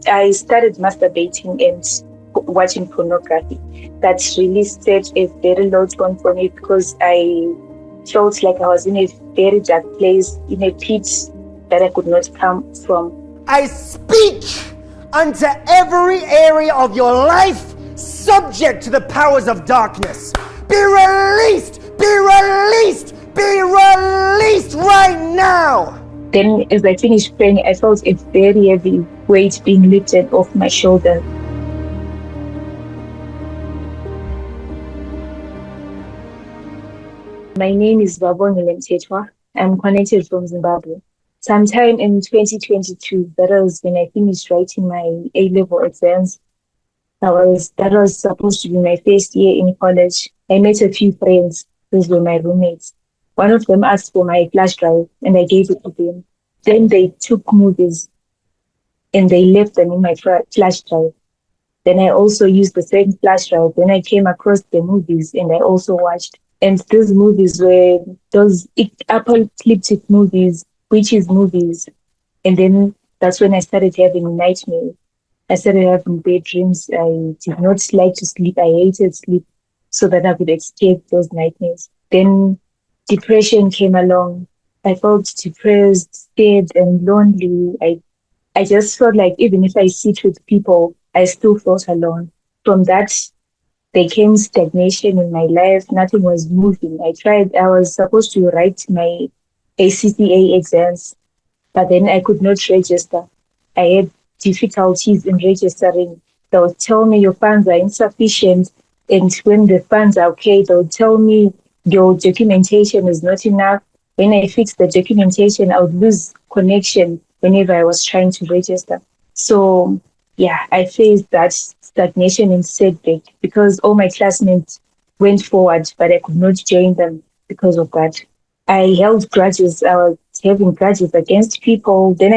I started masturbating and watching pornography. That really set a very low tone for me because I felt like I was in a very dark place, in a pit that I could not come from. I speak unto every area of your life subject to the powers of darkness. Be released! Be released! Be released right now! Then as I finished praying, I felt a very heavy weight being lifted off my shoulders. My name is Babongile. I'm connected from Zimbabwe. Sometime in 2022, that was when I finished writing my A-level exams. That was supposed to be my first year in college. I met a few friends. Those were my roommates. One of them asked for my flash drive, and I gave it to them. Then they took movies, and they left them in my flash drive. Then I also used the same flash drive. Then I came across the movies, and I also watched. And those movies were those apocalyptic movies, witches movies. And then that's when I started having nightmares. I started having bad dreams. I did not like to sleep. I hated sleep so that I could escape those nightmares. Then depression came along. I felt depressed, scared, and lonely. I just felt like even if I sit with people, I still felt alone. From that, there came stagnation in my life. Nothing was moving. I was supposed to write my ACCA exams, but then I could not register. I had difficulties in registering. They'll tell me your funds are insufficient, and when the funds are okay, they'll tell me your documentation is not enough. When I fixed the documentation, I would lose connection whenever I was trying to register. So yeah, I faced that stagnation and setback because all my classmates went forward, but I could not join them because of that. I held grudges. I was having grudges against people. Then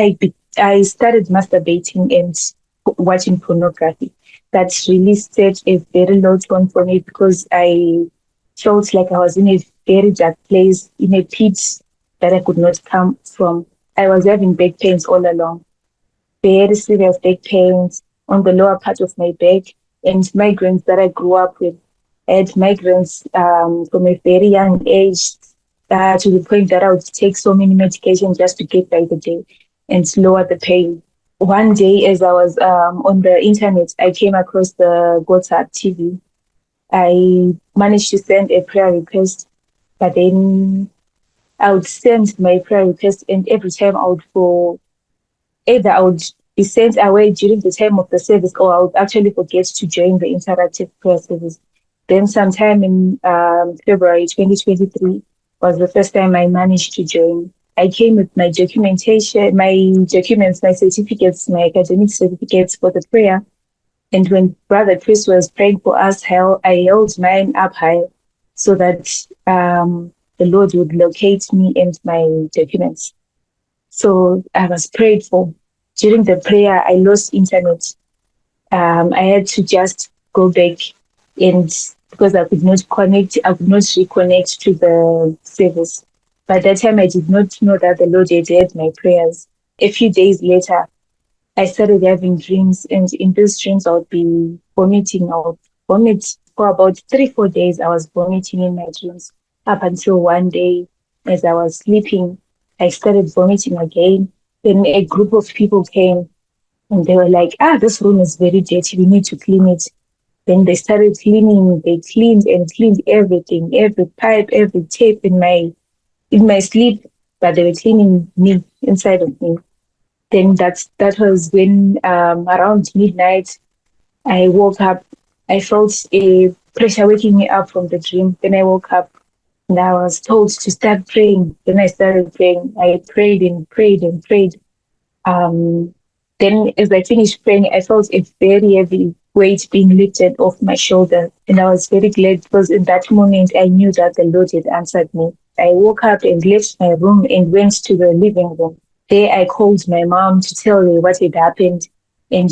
I started masturbating and watching pornography. That really set a very low tone for me because I felt like I was in a very dark place, in a pit that I could not come from. I was having back pains all along, very serious back pains on the lower part of my back, and migraines that I grew up with. I had migraines from a very young age to the point that I would take so many medications just to get by the day and lower the pain. One day, as I was on the internet, I came across the WhatsApp TV. I managed to send a prayer request, but then I would send my prayer request, and every time I would either I would be sent away during the time of the service, or I would actually forget to join the interactive prayer service. Then sometime in February 2023 was the first time I managed to join. I came with my documentation, my documents, my certificates, my academic certificates for the prayer. And when Brother Chris was praying for us, I held mine up high so that the Lord would locate me and my documents. So I was prayed for. During the prayer, I lost internet. I had to just go back, and because I could not reconnect to the service. By that time, I did not know that the Lord had heard my prayers. A few days later, I started having dreams, and in those dreams, I would be vomiting. I would vomit for about 3-4 days. I was vomiting in my dreams up until one day, as I was sleeping, I started vomiting again. Then a group of people came, and they were like, this room is very dirty. We need to clean it. Then they started cleaning. They cleaned and cleaned everything, every pipe, every tape in my sleep, but they were cleaning me inside of me. Then that was when around midnight, I woke up. I felt a pressure waking me up from the dream. Then I woke up and I was told to start praying. Then I started praying. I prayed and prayed and prayed. Then as I finished praying, I felt a very heavy weight being lifted off my shoulder. And I was very glad because in that moment, I knew that the Lord had answered me. I woke up and left my room and went to the living room. There I called my mom to tell her what had happened, and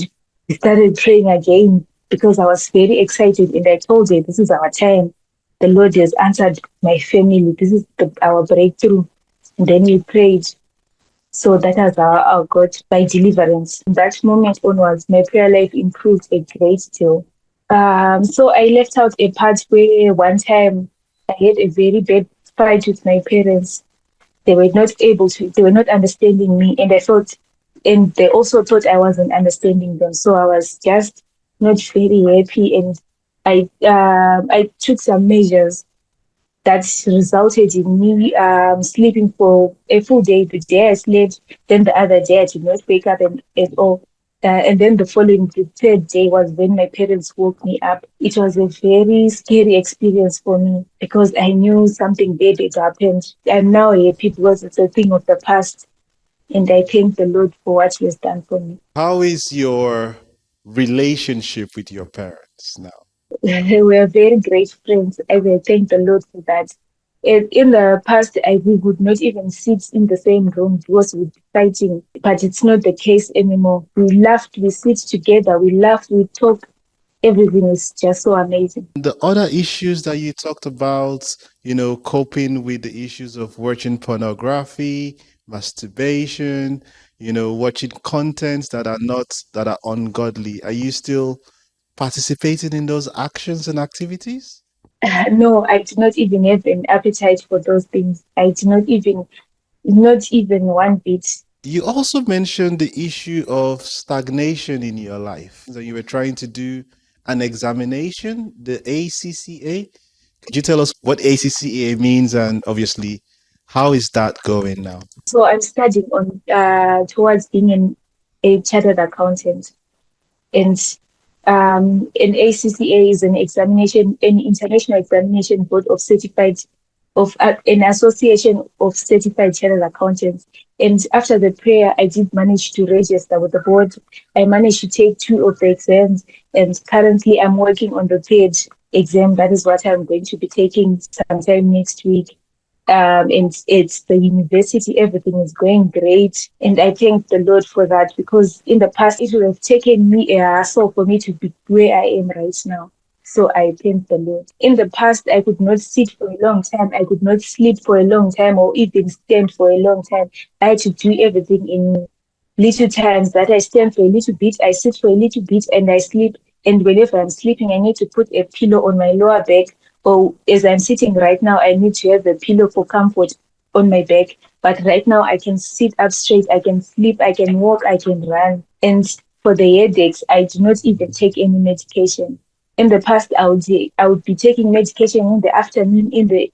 started praying again because I was very excited, and I told her, this is our time. The Lord has answered my family. This is our breakthrough. And then we prayed. So that was how I got by Deliverance. From that moment onwards, my prayer life improved a great deal. So I left out a part where one time I had a very bad fight with my parents. They were not understanding me, and they also thought I wasn't understanding them. So I was just not very happy, and I took some measures that resulted in me sleeping for a full day. The day I slept, then the other day I did not wake up at all. And then the third day was when my parents woke me up. It was a very scary experience for me because I knew something bad had happened. I'm now happy because it's a thing of the past. And I thank the Lord for what He has done for me. How is your relationship with your parents now? We are very great friends. I will thank the Lord for that. In the past, we would not even sit in the same room because we'd be fighting, but it's not the case anymore. We laughed, we sit together, we laugh, we talk. Everything is just so amazing. The other issues that you talked about, coping with the issues of watching pornography, masturbation, watching contents that are ungodly. Are you still participating in those actions and activities? No, I do not even have an appetite for those things. I do not even one bit. You also mentioned the issue of stagnation in your life. So you were trying to do an examination, the ACCA. Could you tell us what ACCA means and obviously how is that going now? So I'm studying on towards being a chartered accountant. And an ACCA is an international examination board of certified of an association of certified chartered accountants. And after the prayer, I did manage to register with the board. I managed to take 2 of the exams, and currently I'm working on the third exam. That is what I'm going to be taking sometime next week. And it's the university, everything is going great. And I thank the Lord for that because in the past, it would have taken me a hassle for me to be where I am right now. So I thank the Lord. In the past, I could not sit for a long time. I could not sleep for a long time or even stand for a long time. I had to do everything in little times that I stand for a little bit, I sit for a little bit, and I sleep. And whenever I'm sleeping, I need to put a pillow on my lower back. Or as I'm sitting right now, I need to have a pillow for comfort on my back. But right now, I can sit up straight, I can sleep, I can walk, I can run. And for the headaches, I do not even take any medication. In the past, I would be taking medication in the afternoon, in the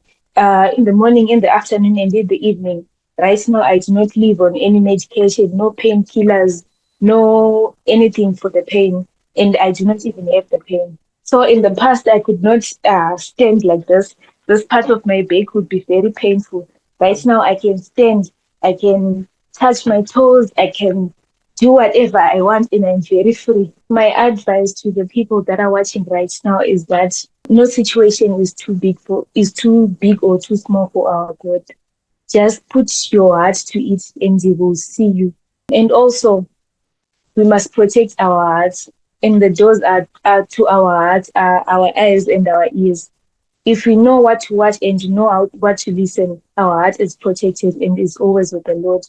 morning, in the afternoon, and in the evening. Right now, I do not live on any medication, no painkillers, no anything for the pain, and I do not even have the pain. So in the past, I could not stand like this. This part of my back would be very painful. Right now, I can stand, I can touch my toes, I can do whatever I want, and I'm very free. My advice to the people that are watching right now is that no situation is too big or too small for our God. Just put your heart to it and He will see you. And also, we must protect our hearts. And the doors are to our hearts, are our eyes and our ears. If we know what to watch and know what to listen, our heart is protected and is always with the Lord.